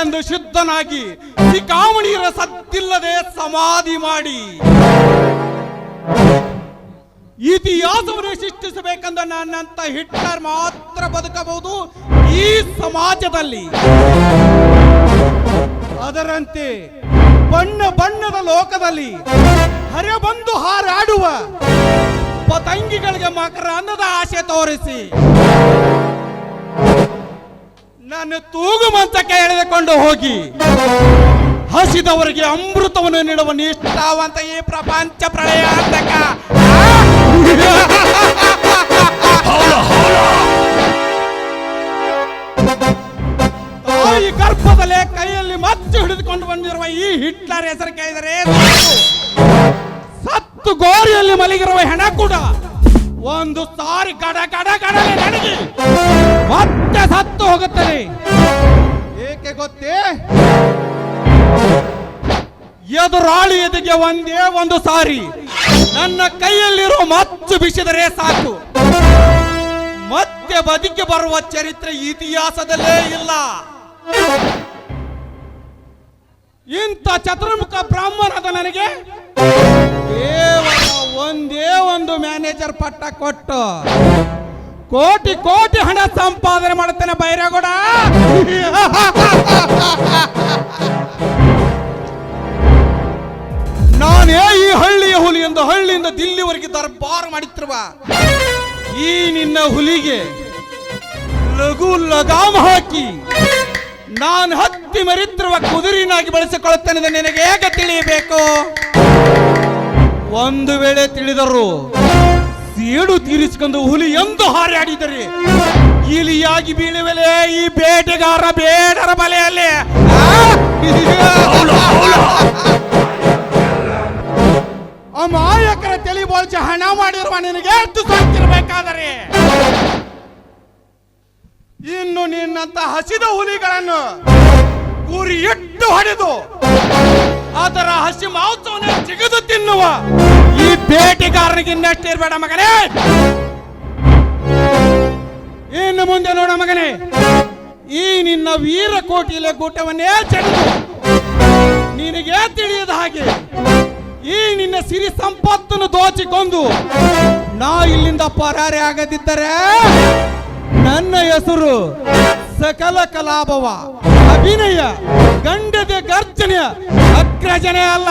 ಯುದ್ಧಕ್ಕೆಂದು ಸಿದ್ಧನಾಗಿ ಸಿಕಾಮಣಿಯರ ಸದ್ದಿಲ್ಲದೆ ಸಮಾಧಿ ಮಾಡಿ ಇತಿಹಾಸವನ್ನು ಸೃಷ್ಟಿಸಬೇಕೆಂದು ನನ್ನಂತ ಹಿಟ್ಲರ್ ಮಾತ್ರ ಬದುಕಬಹುದು ಈ ಸಮಾಜದಲ್ಲಿ. ಅದರಂತೆ ಬಣ್ಣ ಬಣ್ಣದ ಲೋಕದಲ್ಲಿ ಹರೆಬಂದು ಹಾರಾಡುವ ಪತಂಗಿಗಳಿಗೆ ಮಕರಂದದ ಆಸೆ ತೋರಿಸಿ ನನ್ನ ತೂಗು ಮಂಚಕ್ಕೆ ಎಳೆದುಕೊಂಡು ಹೋಗಿ ಹಸಿದವರಿಗೆ ಅಮೃತವನ್ನು ನೀಡುವ ನಿಷ್ಠಾವಂತ ಈ ಪ್ರಪಂಚ ಪ್ರಳಯಾಂತಕ ತಾಯಿ ಗರ್ಭದಲ್ಲೇ ಕೈಯಲ್ಲಿ ಮಚ್ಚು ಹಿಡಿದುಕೊಂಡು ಬಂದಿರುವ ಈ ಹಿಟ್ಲರ್ ಹೆಸರು ಕೇಳಿದರೆ ಸತ್ತು ಗೋರಿಯಲ್ಲಿ ಮಲಗಿರುವ ಹೆಣ ಕೂಡ ಒಂದು ಸಾರಿ ಗಡ ಗಡ ಗಡಲೆ ನಡಗಿ ಮತ್ತೆ ಸತ್ತು ಹೋಗುತ್ತದೆ. ಏಕೆ ಗೊತ್ತೇ? ಎದುರಾಳಿ ಎದುಗೆ ಒಂದೇ ಒಂದು ಸಾರಿ ನನ್ನ ಕೈಯಲ್ಲಿರೋ ಮಚ್ಚು ಬಿಸಿದರೆ ಸಾಕು, ಮತ್ತೆ ಬದುಕಿ ಬರುವ ಚರಿತ್ರೆ ಇತಿಹಾಸದಲ್ಲೇ ಇಲ್ಲ. ಇಂಥ ಚತುರ್ಮುಖ ಬ್ರಾಹ್ಮಣದ ನನಗೆ ಕೇವಲ ಒಂದೇ ಒಂದು ಮ್ಯಾನೇಜರ್ ಪಟ್ಟ ಕೊಟ್ಟು ಕೋಟಿ ಕೋಟಿ ಹಣ ಸಂಪಾದನೆ ಮಾಡುತ್ತೇನೆ ಬೈರೇಗೌಡ. ನಾನೇ ಈ ಹಳ್ಳಿಯ ಹುಲಿ ಎಂದು ಹಳ್ಳಿಯಿಂದ ದಿಲ್ಲಿವರೆಗೆ ದರ್ಬಾರ್ ಮಾಡುತ್ತಿರುವ ಈ ನಿನ್ನ ಹುಲಿಗೆ ಲಘು ಲಗಾಮ ಹಾಕಿ ನಾನು ಹತ್ತಿ ಮರಿತಿರುವ ಕುದುರಿನಾಗಿ ಬಳಸಿಕೊಳ್ಳುತ್ತೇನೆ. ನಿನಗೆ ಹೇಗೆ ತಿಳಿಯಬೇಕು? ಒಂದು ವೇಳೆ ತಿಳಿದರು ಸೇಡು ತೀರಿಸಿಕೊಂಡು ಹುಲಿ ಎಂದು ಹಾರಾಡಿದರೆ ಇಲಿಯಾಗಿ ಬೀಳುವಲೆ ಈ ಬೇಟೆಗಾರ ಬೇಡರ ಬಲೆಯಲ್ಲಿ. ಅಮಾಯಕರ ತಲೆ ಬೋಳ್ಸಿ ಹಣ ಮಾಡಿರುವ ನಿನಗೆ ಎಷ್ಟು ಸಾಕಿರಬೇಕಾದರೆ ಇನ್ನು ನಿನ್ನಂತ ಹಸಿದ ಹುಲಿಗಳನ್ನು ಗುರಿ ಇಟ್ಟು ಹೊಡೆದು ಅದರ ಹಸಿ ಮಾಂಸವನ್ನು ಜಿಗಿದು ತಿನ್ನುವ ಈ ಬೇಟೆಗಾರನಿಗೆ ಇನ್ನಷ್ಟು ಇರಬೇಡ ಮಗನೇ. ಇನ್ನು ಮುಂದೆ ನೋಡ ಮಗನೇ, ಈ ನಿನ್ನ ವೀರಕೋಟಿಲೆ ಗೂಟವನ್ನೇ ಚೆಂದು ನಿನಗೆ ತಿಳಿಯದ ಹಾಗೆ ಈ ನಿನ್ನ ಸಿರಿ ಸಂಪತ್ತನ್ನು ದೋಚಿಕೊಂಡು ನಾ ಇಲ್ಲಿಂದ ಪರಾರಿ ಆಗದಿದ್ದರೆ ನನ್ನ ಹೆಸರು ಸಕಲ ಕಲಾಭವ ಅಭಿನಯ ಗಂಡದ ಗರ್ಜನೆಯ ಅಗ್ರಜನೆ ಅಲ್ಲ.